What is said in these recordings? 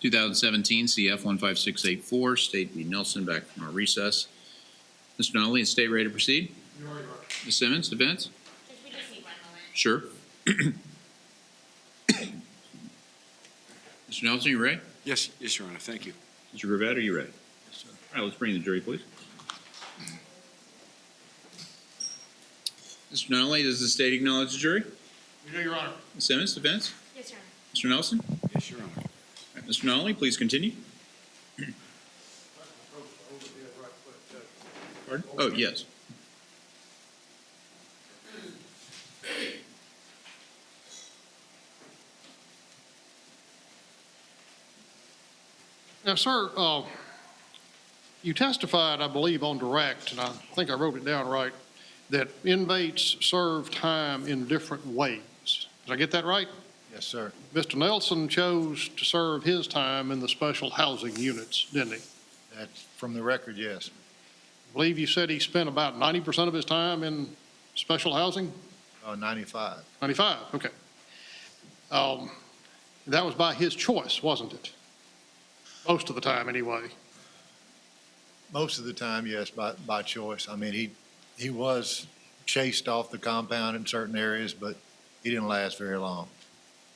2017 CF 15684, State v. Nelson, back from our recess. Mr. Nolly, is State ready to proceed? Ms. Simmons, defense? We just need 1 moment. Sure. Mr. Nelson, you ready? Yes, Your Honor. Thank you. Mr. Gravette, are you ready? Yes, sir. All right, let's bring in the jury, please. Mr. Nolly, does the State acknowledge the jury? We do, Your Honor. Ms. Simmons, defense? Yes, Your Honor. Mr. Nelson? Yes, Your Honor. All right, Mr. Nolly, please continue. Pardon? Oh, yes. Now, sir, you testified, I believe, on direct, and I think I wrote it down right, that inmates serve time in different ways. Did I get that right? Yes, sir. Mr. Nelson chose to serve his time in the special housing units, didn't he? That's from the record, yes. I believe you said he spent about 90% of his time in special housing? 95. 95, okay. That was by his choice, wasn't it? Most of the time, anyway. Most of the time, yes, by choice. I mean, he was chased off the compound in certain areas, but he didn't last very long.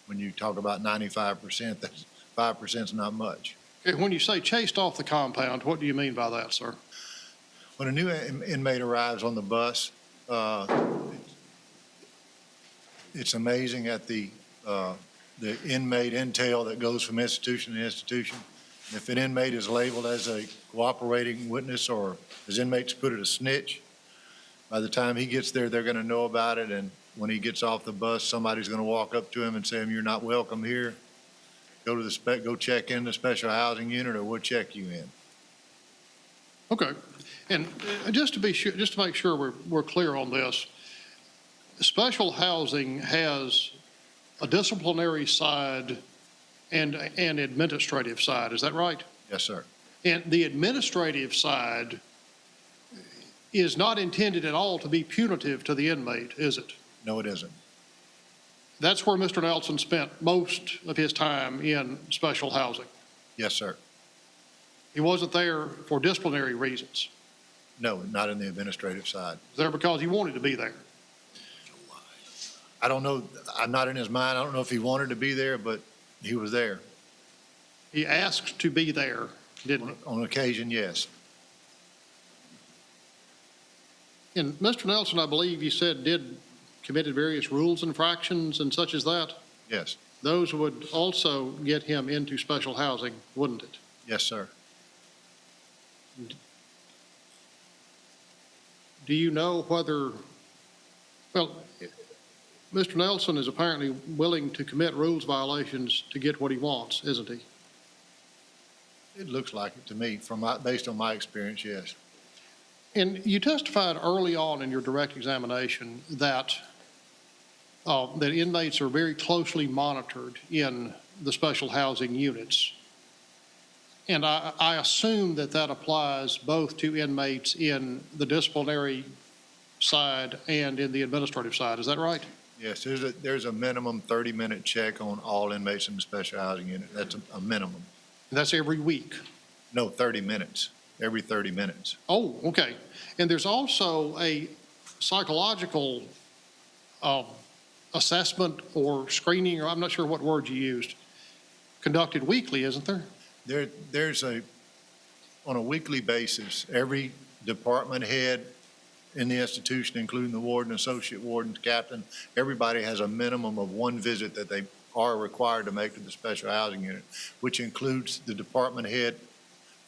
When you talk about 95%, that's 5% is not much. Okay, when you say chased off the compound, what do you mean by that, sir? When a new inmate arrives on the bus, it's amazing at the inmate intel that goes from institution to institution. If an inmate is labeled as a cooperating witness, or as inmates put it, a snitch, by the time he gets there, they're going to know about it. And when he gets off the bus, somebody's going to walk up to him and say, "You're not welcome here. Go to go check in the special housing unit, or we'll check you in." Okay, and just to be sure, just to make sure we're clear on this, special housing has a disciplinary side and an administrative side. Is that right? Yes, sir. And the administrative side is not intended at all to be punitive to the inmate, is it? No, it isn't. That's where Mr. Nelson spent most of his time in special housing. Yes, sir. He wasn't there for disciplinary reasons. No, not in the administrative side. He was there because he wanted to be there. I don't know. I'm not in his mind. I don't know if he wanted to be there, but he was there. He asked to be there, didn't he? On occasion, yes. And Mr. Nelson, I believe you said, committed various rules infractions and such as that. Yes. Those would also get him into special housing, wouldn't it? Yes, sir. Do you know whether, well, Mr. Nelson is apparently willing to commit rules violations to get what he wants, isn't he? It looks like it to me, based on my experience, yes. And you testified early on in your direct examination that that inmates are very closely monitored in the special housing units. And I assume that that applies both to inmates in the disciplinary side and in the administrative side. Is that right? Yes, there's a minimum 30-minute check on all inmates in the special housing unit. That's a minimum. And that's every week? No, 30 minutes, every 30 minutes. Oh, okay. And there's also a psychological assessment or screening, or I'm not sure what word you used, conducted weekly, isn't there? There's on a weekly basis, every department head in the institution, including the warden, associate warden, captain, everybody has a minimum of one visit that they are required to make to the special housing unit, which includes the department head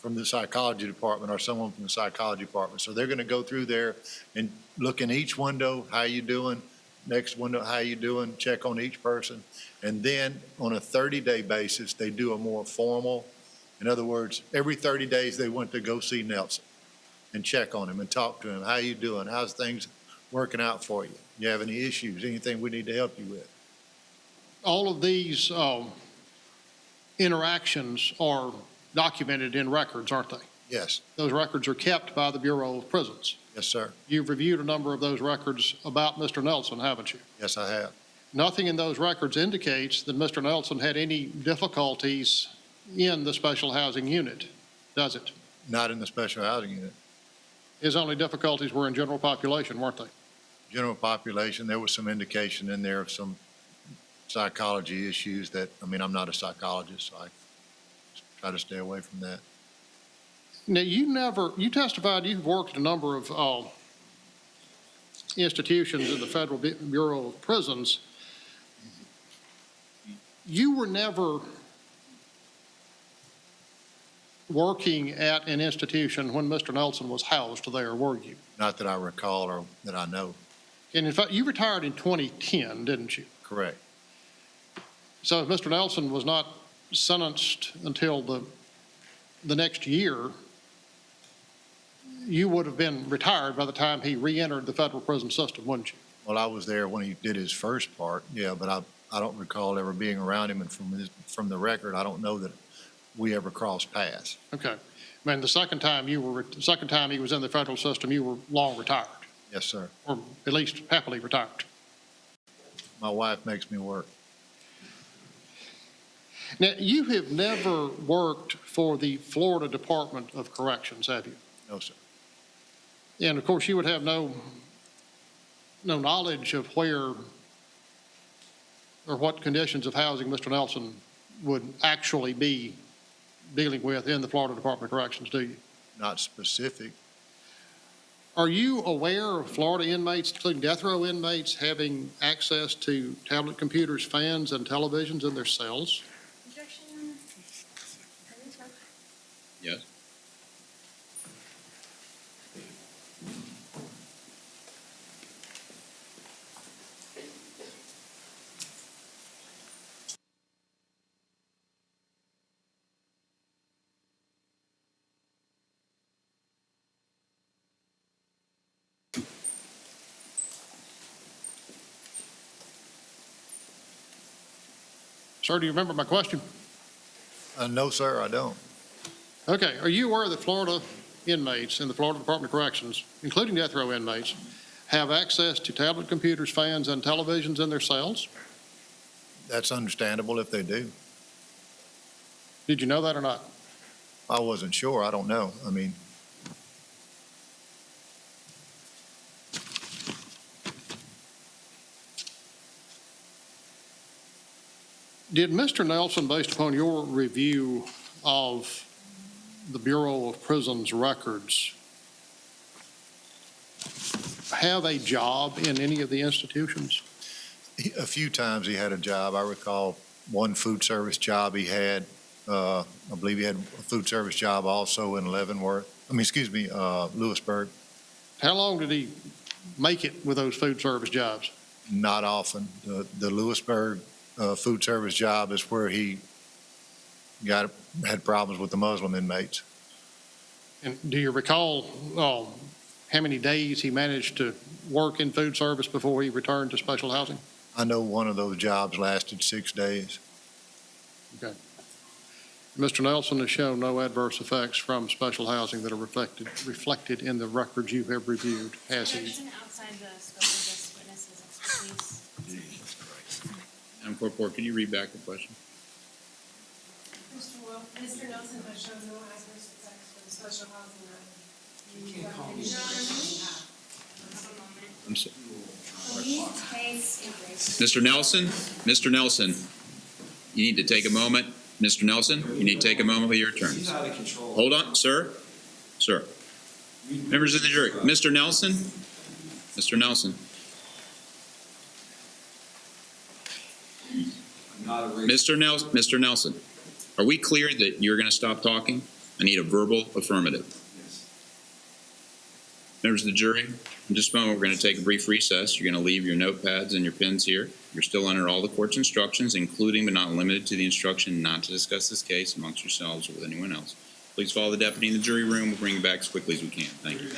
from the psychology department or someone from the psychology department. So they're going to go through there and look in each window, how you doing? Next window, how you doing? Check on each person. And then on a 30-day basis, they do a more formal, in other words, every 30 days they went to go see Nelson and check on him and talk to him. How you doing? How's things working out for you? You have any issues? Anything we need to help you with? All of these interactions are documented in records, aren't they? Yes. Those records are kept by the Bureau of Prisons. Yes, sir. You've reviewed a number of those records about Mr. Nelson, haven't you? Yes, I have. Nothing in those records indicates that Mr. Nelson had any difficulties in the special housing unit, does it? Not in the special housing unit. His only difficulties were in general population, weren't they? General population, there was some indication in there of some psychology issues that, I mean, I'm not a psychologist, so I try to stay away from that. Now, you testified you've worked at a number of institutions in the Federal Bureau of Prisons. You were never working at an institution when Mr. Nelson was housed there, were you? Not that I recall or that I know. And in fact, you retired in 2010, didn't you? Correct. So if Mr. Nelson was not sentenced until the next year, you would have been retired by the time he re-entered the federal prison system, wouldn't you? Well, I was there when he did his first part, yeah, but I don't recall ever being around him, and from the record, I don't know that we ever crossed paths. Okay. I mean, the second time he was in the federal system, you were long retired, Yes, sir. or at least happily retired. My wife makes me work. Now, you have never worked for the Florida Department of Corrections, have you? No, sir. And of course, you would have no knowledge of where or what conditions of housing Mr. Nelson would actually be dealing with in the Florida Department of Corrections, do you? Not specific. Are you aware of Florida inmates, including death row inmates, having access to tablet computers, fans, and televisions in their cells? Objection. Yes. Sir, do you remember my question? No, sir, I don't. Okay. Are you aware that Florida inmates in the Florida Department of Corrections, including death row inmates, have access to tablet computers, fans, and televisions in their cells? That's understandable if they do. Did you know that or not? I wasn't sure. I don't know. I mean, Did Mr. Nelson, based upon your review of the Bureau of Prisons records, have a job in any of the institutions? a few times he had a job. I recall one food service job he had. I believe he had a food service job also in Lewisburg. How long did he make it with those food service jobs? Not often. The Lewisburg food service job is where he had problems with the Muslim inmates. And do you recall how many days he managed to work in food service before he returned to special housing? I know one of those jobs lasted 6 days. Okay. Mr. Nelson has shown no adverse effects from special housing that are reflected in the records you have reviewed, has he? Objection outside the scope of this witness's expertise. Madam Clerk Porter, can you read back the question? Mr. Nelson has shown no adverse effects for the special housing record. You can't call me. I'm sorry. Please take a break. Mr. Nelson, Mr. Nelson, you need to take a moment. Mr. Nelson, you need to take a moment with your attorneys. He's out of control. Hold on, sir. Sir. Members of the jury, Mr. Nelson, Mr. Nelson, I'm not a racist. Mr. Nelson, are we clear that you're going to stop talking? I need a verbal affirmative. Yes. Members of the jury, in just a moment, we're going to take a brief recess. You're going to leave your notepads and your pens here. You're still under all the court's instructions, including but not limited to the instruction not to discuss this case amongst yourselves or with anyone else. Please follow the deputy in the jury room. We'll bring you back as quickly as we can. Thank you.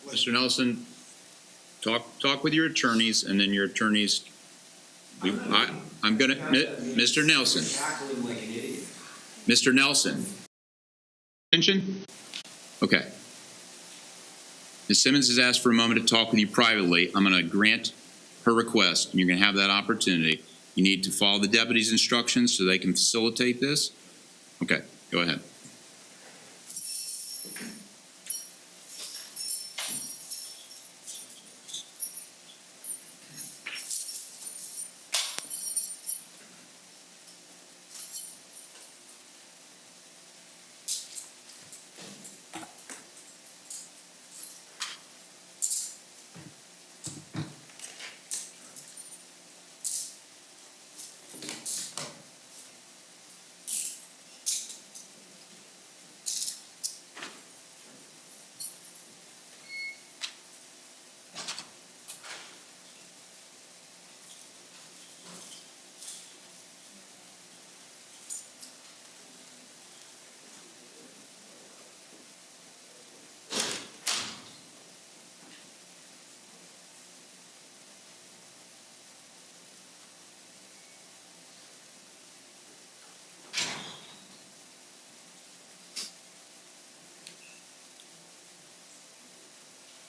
Mr. Nelson, talk with your attorneys, and then your attorneys, I'm gonna, Mr. Nelson. Cackling like an idiot. Mr. Nelson. Attention? Okay. Ms. Simmons has asked for a moment to talk with you privately. I'm going to grant her request, and you're going to have that opportunity. You need to follow the deputy's instructions so they can facilitate this. Okay, go ahead.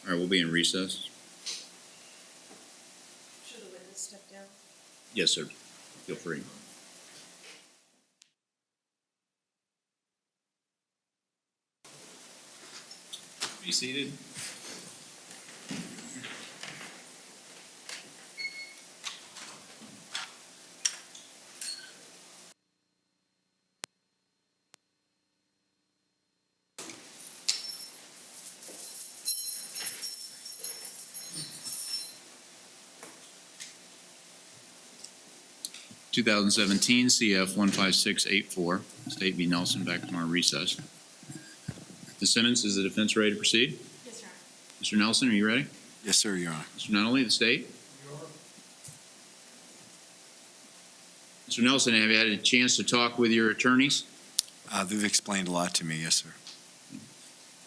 All right, we'll be in recess. Should the witness step down? Yes, sir. Feel free. Be seated. (2017) CF 15684. State v. Nelson. Back from our recess. Ms. Simmons, is the defense ready to proceed? Yes, Your Honor. Mr. Nelson, are you ready? Yes, sir, Your Honor. Mr. Nunnally, the state? Mr. Nelson, have you had a chance to talk with your attorneys? They've explained a lot to me, yes, sir.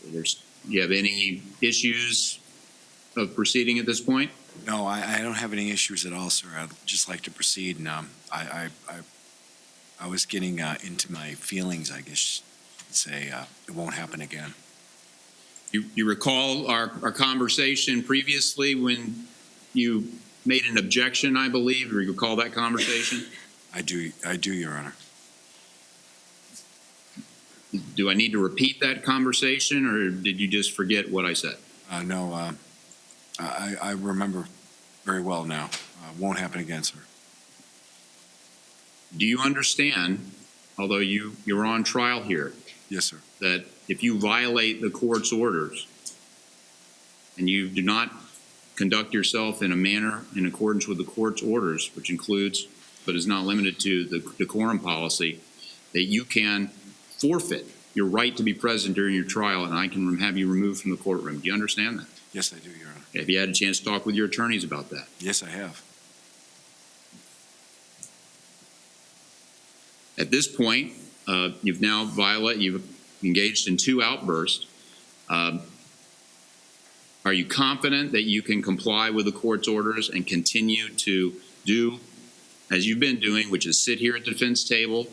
Do you have any issues of proceeding at this point? No, I don't have any issues at all, sir. I'd just like to proceed, and I was getting into my feelings, I guess, say it won't happen again. You recall our conversation previously when you made an objection, I believe? Do you recall that conversation? I do, Your Honor. Do I need to repeat that conversation, or did you just forget what I said? No, I remember very well now. Won't happen again, sir. Do you understand, although you're on trial here, Yes, sir. that if you violate the court's orders and you do not conduct yourself in a manner in accordance with the court's orders, which includes but is not limited to the decorum policy, that you can forfeit your right to be present during your trial, and I can have you removed from the courtroom? Do you understand that? Yes, I do, Your Honor. Have you had a chance to talk with your attorneys about that? Yes, I have. At this point, you've engaged in 2 outbursts. Are you confident that you can comply with the court's orders and continue to do as you've been doing, which is sit here at the defense table,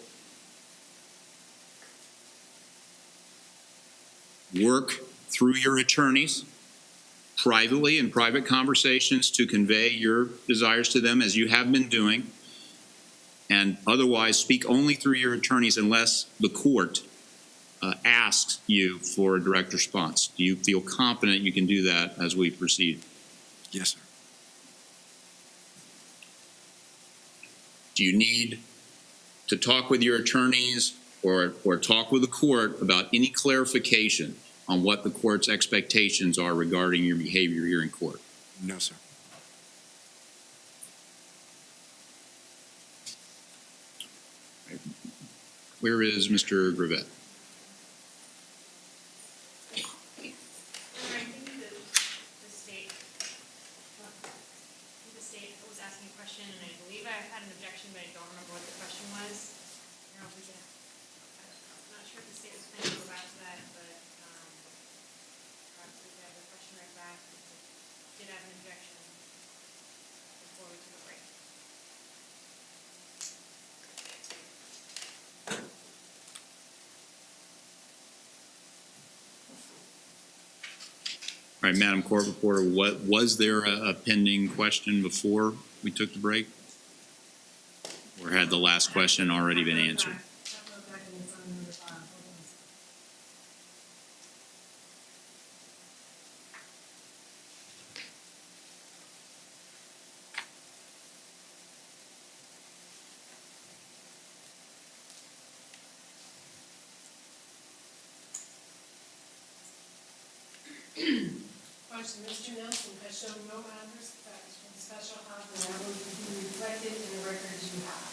work through your attorneys privately in private conversations to convey your desires to them as you have been doing, and otherwise speak only through your attorneys unless the court asks you for a direct response? Do you feel confident you can do that as we proceed? Yes, sir. Do you need to talk with your attorneys or talk with the court about any clarification on what the court's expectations are regarding your behavior here in court? No, sir. Where is Mr. Gravette? I think the state was asking a question, and I believe I had an objection, but I don't remember what the question was. I don't know if we can, I'm not sure if the state was planning to go back to that, but, perhaps we could have the question right back. We did have an objection before we took a break. All right, Madam Court Reporter, was there a pending question before we took the break? Or had the last question already been answered? That goes back and it's on number 5. Hold on. Question, Mr. Nelson has shown no adverse effects from special housing that would be reflected in the records you have.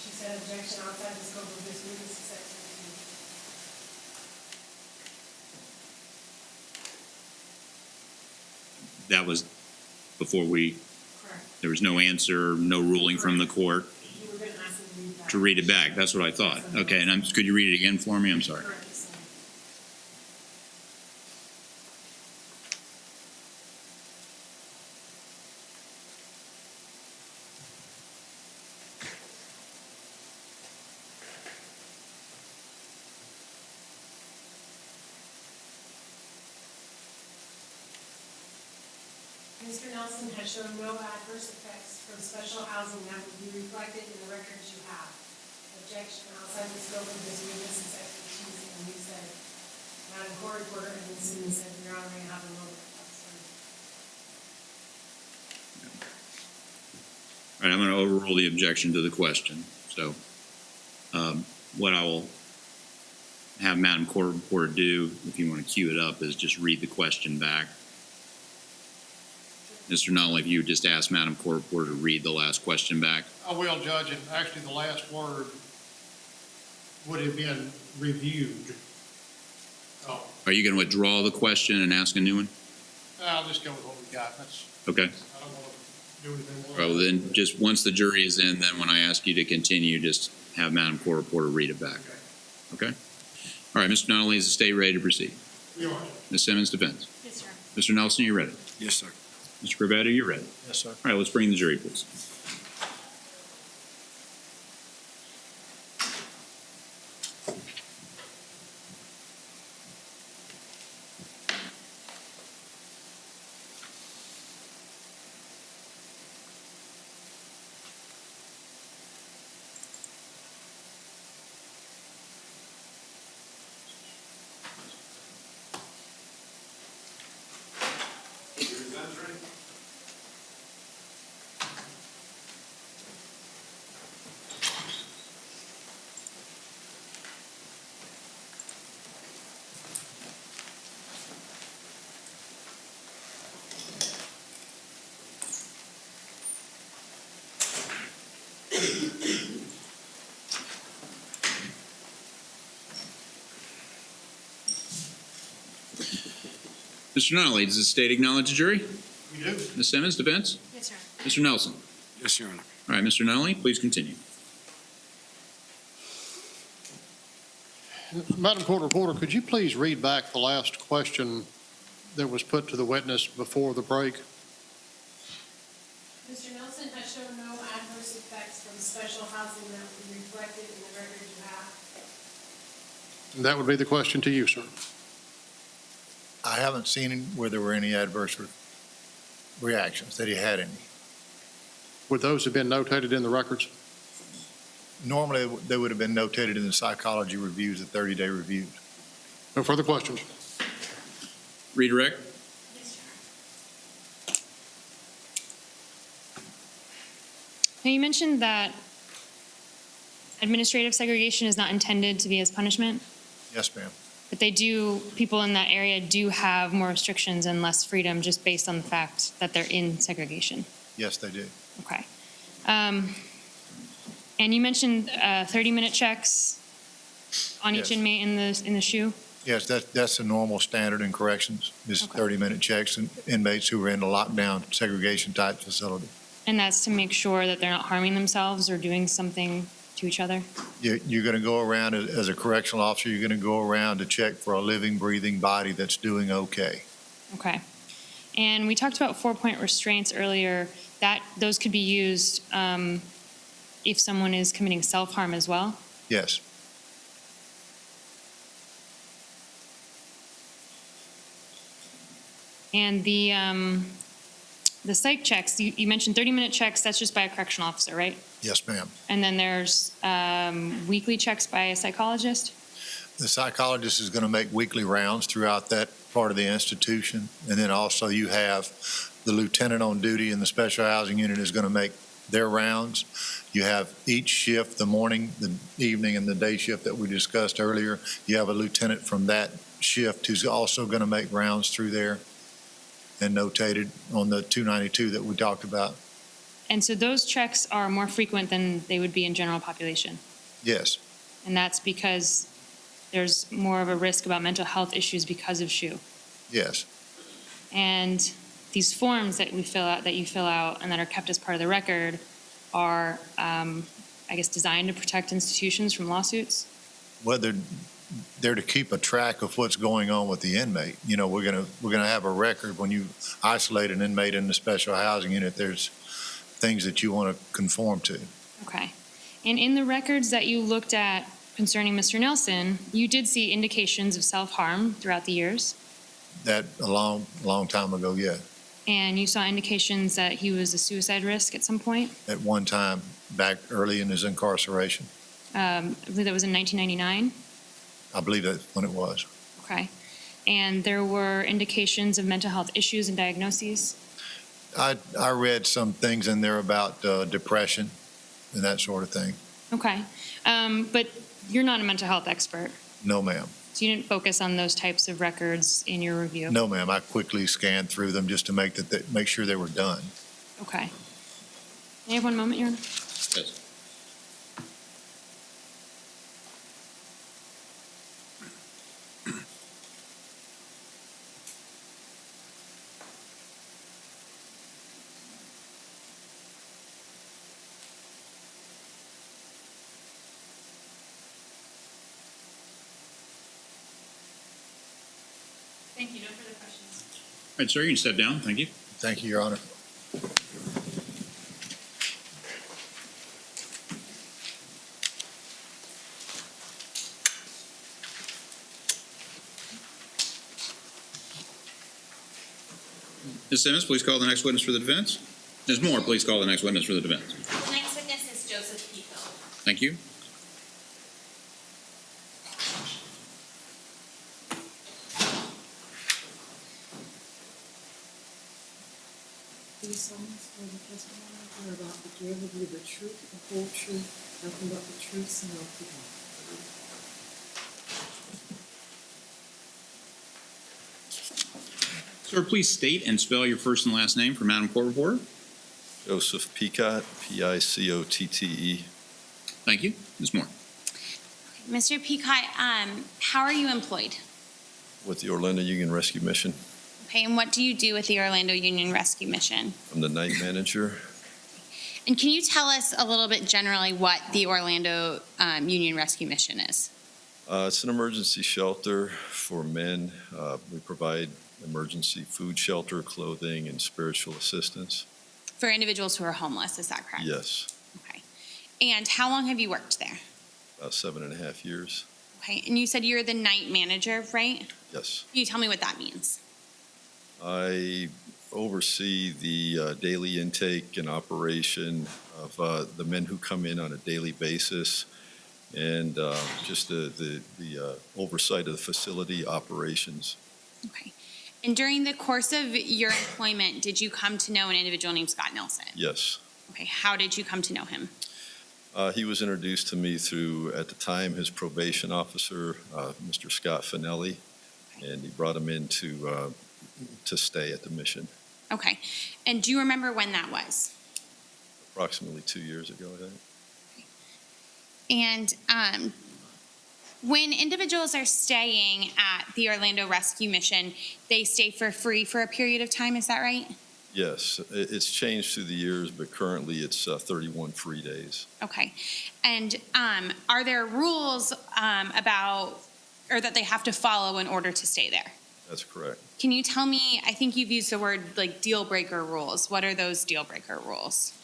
She said objection outside the scope of this witness's expertise. That was before Correct. there was no answer, no ruling from the court You were going to ask him to read that. to read it back. That's what I thought. Okay, and could you read it again for me? I'm sorry. Correct, so. Mr. Nelson has shown no adverse effects from special housing that would be reflected in the records you have. Objection outside the scope of this witness's expertise, and you said, Madam Court Reporter, and then Simmons said, Your Honor, you have a moment. All right, I'm going to overrule the objection to the question. So what I will have Madam Court Reporter do, if you want to cue it up, is just read the question back. Mr. Nunnally, if you would just ask Madam Court Reporter to read the last question back. I will, Judge, and actually the last word would have been reviewed. Oh, Are you going to withdraw the question and ask a new one? I'll just go with what we got. That's, Okay. I don't want to do anything more. Well, then, just once the jury is in, then when I ask you to continue, just have Madam Court Reporter read it back. Okay? All right, Mr. Nunnally, is the state ready to proceed? We are. Ms. Simmons, defense. Yes, sir. Mr. Nelson, you ready? Yes, sir. Mr. Gravette, you ready? Yes, sir. All right, let's bring the jury, please. Mr. Nunnally, does the state acknowledge the jury? We do. Ms. Simmons, defense. Yes, sir. Mr. Nelson. Yes, Your Honor. All right, Mr. Nunnally, please continue. Madam Court Reporter, could you please read back the last question that was put to the witness before the break? Mr. Nelson has shown no adverse effects from special housing that would be reflected in the records you have. And that would be the question to you, sir. I haven't seen where there were any adverse reactions, that he had any. Would those have been notated in the records? Normally, they would have been notated in the psychology reviews, the 30-day reviews. No further questions. Redirect. Yes, sir. Now, you mentioned that administrative segregation is not intended to be as punishment, Yes, ma'am. but people in that area do have more restrictions and less freedom just based on the fact that they're in segregation. Yes, they do. Okay. And you mentioned 30-minute checks on each Yes. inmate in the SHU? Yes, that's the normal standard in corrections, is Okay. 30-minute checks and inmates who are in a lockdown segregation type facility. And that's to make sure that they're not harming themselves or doing something to each other? You're going to go around, as a correctional officer, you're going to go around to check for a living, breathing body that's doing okay. Okay. And we talked about 4-point restraints earlier. Those could be used if someone is committing self-harm as well? Yes. And the psych checks, you mentioned 30-minute checks, that's just by a correctional officer, right? Yes, ma'am. And then there's weekly checks by a psychologist? The psychologist is going to make weekly rounds throughout that part of the institution. And then also you have the lieutenant on duty in the special housing unit is going to make their rounds. You have each shift, the morning, the evening, and the day shift that we discussed earlier. You have a lieutenant from that shift who's also going to make rounds through there and notated on the 292 that we talked about. And so those checks are more frequent than they would be in general population? Yes. And that's because there's more of a risk about mental health issues because of SHU? Yes. And these forms that you fill out and that are kept as part of the record are, I guess, designed to protect institutions from lawsuits? Whether they're to keep a track of what's going on with the inmate. You know, we're gonna have a record when you isolate an inmate in the special housing unit. There's things that you want to conform to. Okay. And in the records that you looked at concerning Mr. Nelson, you did see indications of self-harm throughout the years? That a long time ago, yeah. And you saw indications that he was a suicide risk at some point? At one time, back early in his incarceration. I believe that was in 1999? I believe that's when it was. Okay. And there were indications of mental health issues and diagnoses? I read some things in there about depression and that sort of thing. Okay. But you're not a mental health expert? No, ma'am. So you didn't focus on those types of records in your review? No, ma'am. I quickly scanned through them just to make sure they were done. Okay. May I have one moment, Your Honor? Yes. Thank you. No further questions. All right, sir, you can step down. Thank you. Thank you, Your Honor. Ms. Simmons, please call the next witness for the defense. Ms. Moore, please call the next witness for the defense. The next witness is Joseph Picotte. Thank you. Do you solemnly swear the testimony you are about to give will be the truth, the whole truth, nothing but the truth, so help you God? Sir, please state and spell your first and last name for Madam Court Reporter. Joseph Picotte, Picotte. Thank you. Ms. Moore. Mr. Picotte, how are you employed? With the Orlando Union Rescue Mission. Okay, and what do you do with the Orlando Union Rescue Mission? I'm the night manager. And can you tell us a little bit generally what the Orlando Union Rescue Mission is? It's an emergency shelter for men. We provide emergency food, shelter, clothing, and spiritual assistance. For individuals who are homeless, is that correct? Yes, Okay. And how long have you worked there? about 7.5 years. Okay, and you said you're the night manager, right? Yes. Can you tell me what that means? I oversee the daily intake and operation of the men who come in on a daily basis, and just the oversight of the facility operations. Okay. And during the course of your employment, did you come to know an individual named Scott Nelson? Yes. Okay, how did you come to know him? He was introduced to me through, at the time, his probation officer, Mr. Scott Finelli, and he brought him in to stay at the mission. Okay. And do you remember when that was? Approximately 2 years ago, I think. And when individuals are staying at the Orlando Rescue Mission, they stay for free for a period of time, is that right? Yes, it's changed through the years, but currently it's 31 free days. Okay. And are there rules about, or that they have to follow in order to stay there? That's correct. Can you tell me, I think you've used the word like deal breaker rules. What are those deal breaker rules?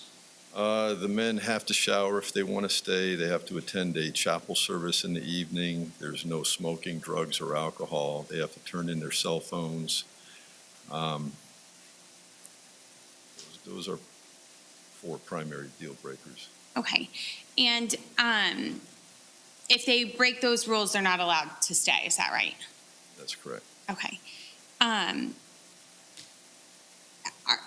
The men have to shower if they want to stay. They have to attend a chapel service in the evening. There's no smoking, drugs, or alcohol. They have to turn in their cell phones. Those are 4 primary deal breakers. Okay. And if they break those rules, they're not allowed to stay. Is that right? That's correct. Okay.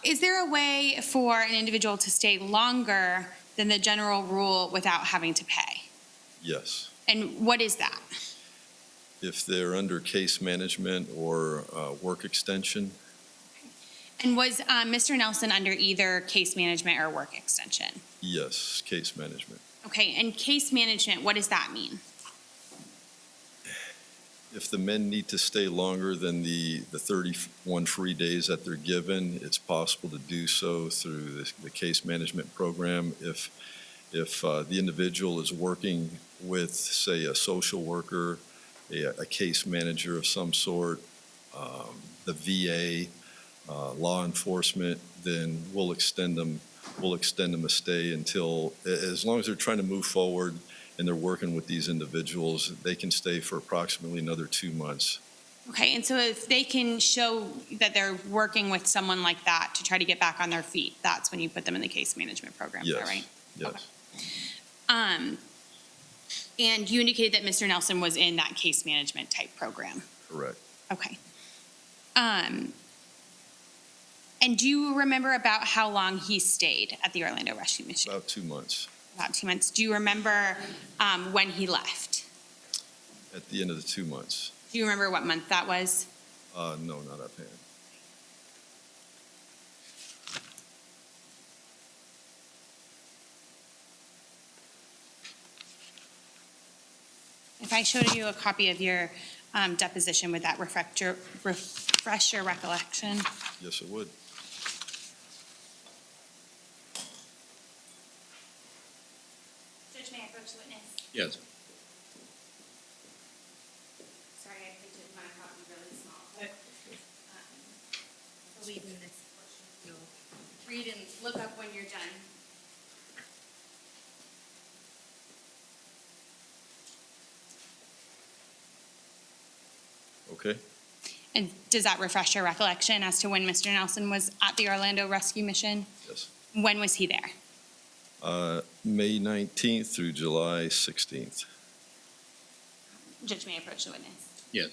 Is there a way for an individual to stay longer than the general rule without having to pay? Yes. And what is that? If they're under case management or work extension, And was Mr. Nelson under either case management or work extension? yes, case management. Okay, and case management, what does that mean? If the men need to stay longer than the 31 free days that they're given, it's possible to do so through the case management program. If the individual is working with, say, a social worker, a case manager of some sort, the VA, law enforcement, then we'll extend them a stay until, as long as they're trying to move forward and they're working with these individuals, they can stay for approximately another 2 months. Okay, and so if they can show that they're working with someone like that to try to get back on their feet, that's when you put them in the case management program, is that Yes, right? yes, And you indicated that Mr. Nelson was in that case management type program. correct. Okay. And do you remember about how long he stayed at the Orlando Rescue Mission? About 2 months. About 2 months. Do you remember when he left? At the end of the 2 months. Do you remember what month that was? No, not offhand. If I showed you a copy of your deposition, would that refresh your recollection? Yes, it would. Judge, may I approach the witness? Yes. Sorry, I printed my copy really small. But, believe in this portion. Read and look up when you're done. Okay. And does that refresh your recollection as to when Mr. Nelson was at the Orlando Rescue Mission? Yes. When was he there? May 19th through July 16th. Judge, may I approach the witness? Yes.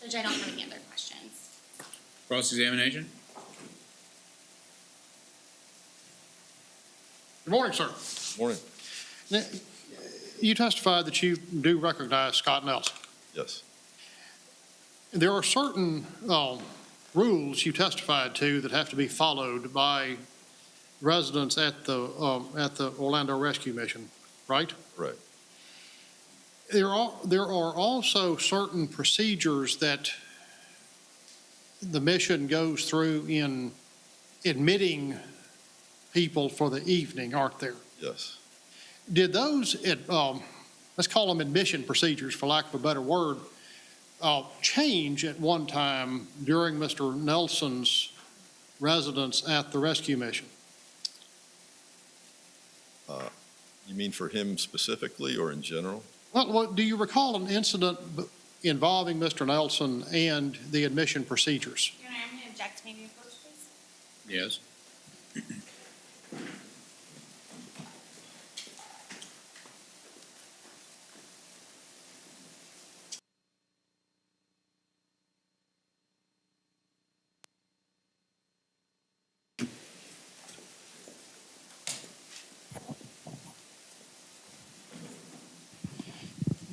Judge, I don't have any other questions. Cross-examination? Good morning, sir. Morning. Now, you testified that you do recognize Scott Nelson. Yes. There are certain rules you testified to that have to be followed by residents at the Orlando Rescue Mission, right? Right. There are also certain procedures that the mission goes through in admitting people for the evening, aren't there? Yes. Did those, let's call them admission procedures, for lack of a better word, change at one time during Mr. Nelson's residence at the rescue mission? You mean for him specifically or in general? Well, do you recall an incident involving Mr. Nelson and the admission procedures? Your Honor, I'm going to object. May we approach, please? Yes.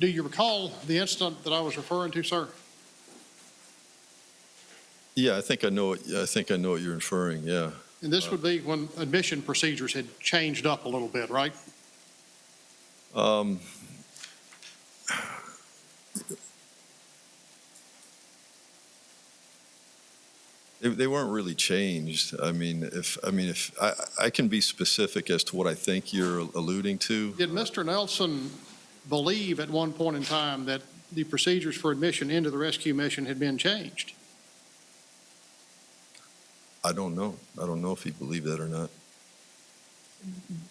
Do you recall the incident that I was referring to, sir? Yeah, I think I know what you're inferring, yeah. And this would be when admission procedures had changed up a little bit, right? They weren't really changed. If I can be specific as to what I think you're alluding to. Did Mr. Nelson believe at one point in time that the procedures for admission into the rescue mission had been changed? I don't know. I don't know if he believed that or not.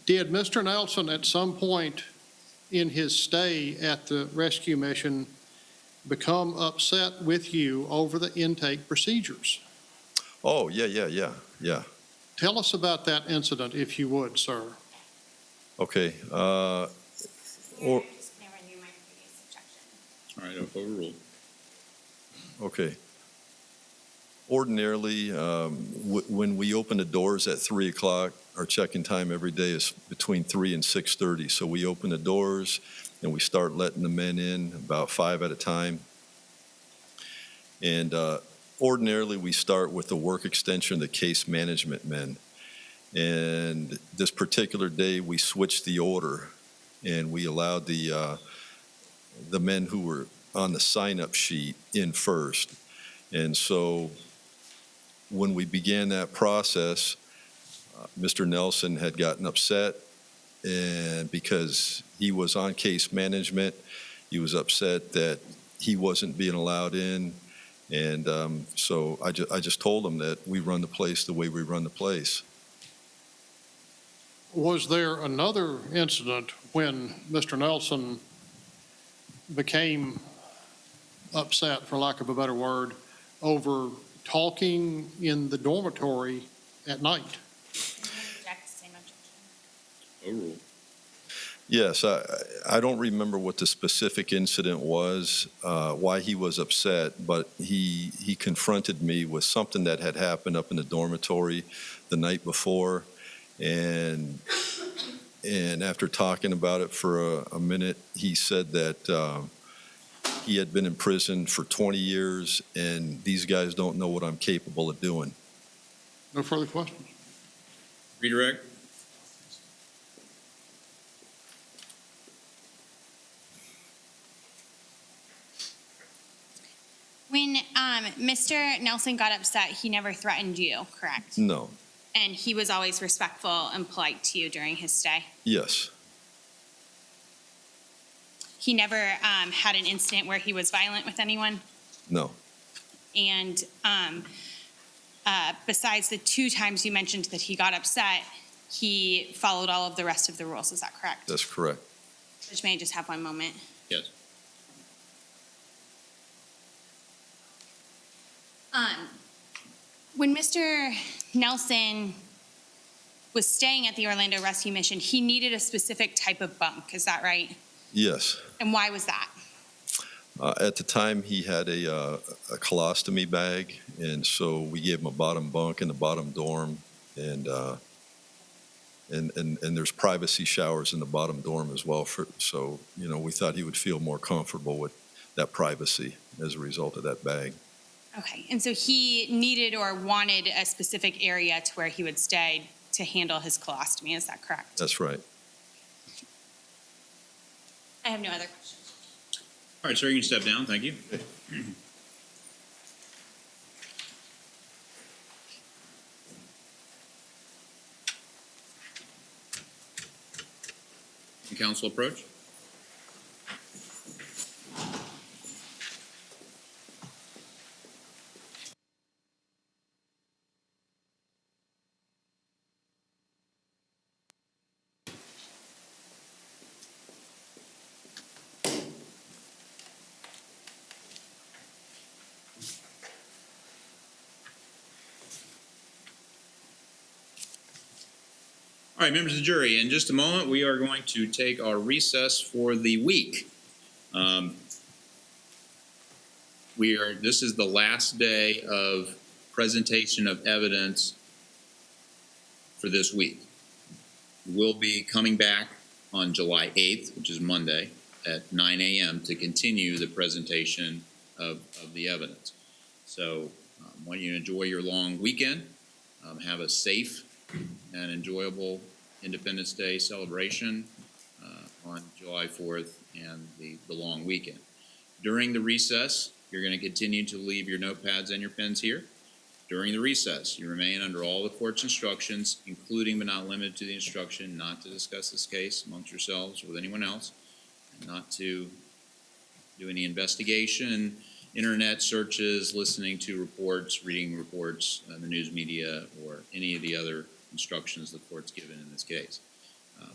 Did Mr. Nelson at some point in his stay at the rescue mission become upset with you over the intake procedures? Oh, yeah. Tell us about that incident, if you would, sir. Okay. Mayor, just can renew my previous objection. All right, overruled. Okay. Ordinarily, when we open the doors at 3 o'clock, our check-in time every day is between 3 and 6:30. So we open the doors and we start letting the men in about 5 at a time. And ordinarily, we start with the work extension, the case management men. And this particular day, we switched the order and we allowed the men who were on the sign-up sheet in first. And so when we began that process, Mr. Nelson had gotten upset, and because he was on case management, he was upset that he wasn't being allowed in. And so I just told him that we run the place the way we run the place. Was there another incident when Mr. Nelson became upset, for lack of a better word, over talking in the dormitory at night? Object, same objection. Overruled. Yes, I don't remember what the specific incident was, why he was upset, but he confronted me with something that had happened up in the dormitory the night before. And after talking about it for a minute, he said that he had been in prison for 20 years, and these guys don't know what I'm capable of doing. No further questions? Redirect. When Mr. Nelson got upset, he never threatened you, correct? No. And he was always respectful and polite to you during his stay? Yes. He never had an incident where he was violent with anyone? No. And besides the 2 times you mentioned that he got upset, he followed all of the rest of the rules, is that correct? That's correct. Judge, may I just have one moment? Yes. When Mr. Nelson was staying at the Orlando Rescue Mission, he needed a specific type of bunk, is that right? Yes. And why was that? At the time, he had a colostomy bag, and so we gave him a bottom bunk in the bottom dorm, and there's privacy showers in the bottom dorm as well. So we thought he would feel more comfortable with that privacy as a result of that bag. Okay, and so he needed or wanted a specific area to where he would stay to handle his colostomy, is that correct? That's right. I have no other questions. All right, sir, you can step down. Thank you. Can council approach? All right, members of the jury, in just a moment, we are going to take our recess for the week. This is the last day of presentation of evidence for this week. We'll be coming back on July 8th, which is Monday, at 9 a.m. to continue the presentation of the evidence. So I want you to enjoy your long weekend. Have a safe and enjoyable Independence Day celebration on July 4th and the long weekend. During the recess, you're going to continue to leave your notepads and your pens here. During the recess, you remain under all the court's instructions, including but not limited to the instruction not to discuss this case amongst yourselves or with anyone else, and not to do any investigation, internet searches, listening to reports, reading reports, the news media, or any of the other instructions the court's given in this case.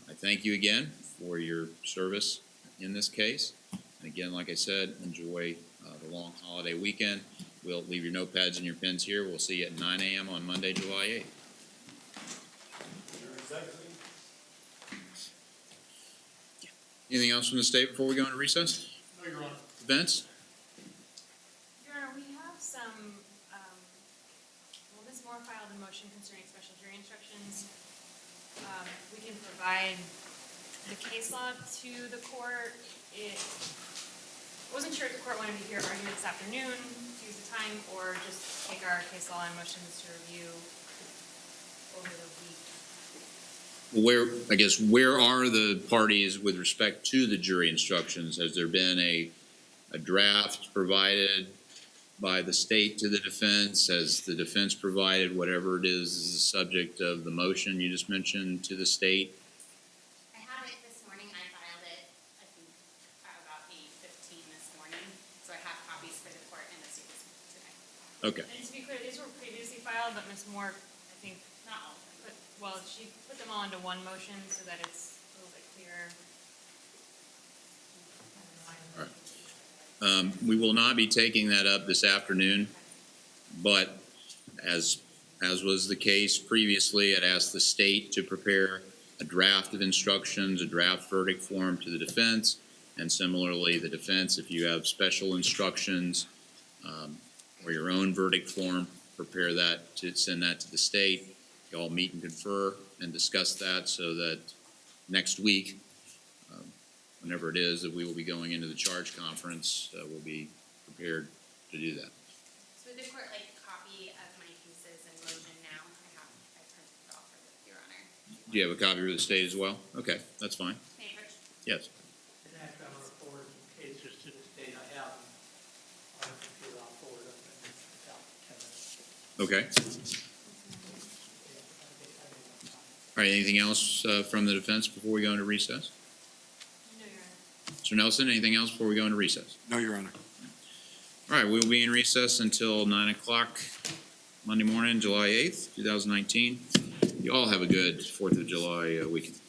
I thank you again for your service in this case. And again, like I said, enjoy the long holiday weekend. We'll leave your notepads and your pens here. We'll see you at 9 a.m. on Monday, July 8th. Anything else from the state before we go into recess? No, Your Honor. Vince? Your Honor, we have some, Ms. Moore filed a motion concerning special jury instructions. We can provide the case law to the court. I wasn't sure if the court wanted to hear argument this afternoon, to use the time, or just take our case law and motions to review over the week. Where are the parties with respect to the jury instructions? Has there been a draft provided by the state to the defense? Has the defense provided whatever it is the subject of the motion you just mentioned to the state? I have it this morning. I filed it, I think, about 8:15 this morning. So I have copies for the court and the students today. Okay. And to be clear, these were previously filed, but Ms. Moore, I think, Not all of them. she put them all into one motion so that it's a little bit clearer. We will not be taking that up this afternoon, but as was the case previously, I'd asked the state to prepare a draft of instructions, a draft verdict form to the defense, and similarly, the defense, if you have special instructions or your own verdict form, prepare that to send that to the state. You all meet and confer and discuss that so that next week, whenever it is that we will be going into the charge conference, we'll be prepared to do that. So would the court like a copy of my cases and motion now? I printed it off for Your Honor. Do you have a copy of the state as well? Okay, that's fine. May I approach? Yes. And after I report cases to the state, I have them on the computer, I'll forward them in about 10 minutes. Okay. All right, anything else from the defense before we go into recess? No, Your Honor. Mr. Nelson, anything else before we go into recess? No, Your Honor. All right, we will be in recess until 9 o'clock Monday morning, July 8th, 2019. You all have a good 4th of July weekend.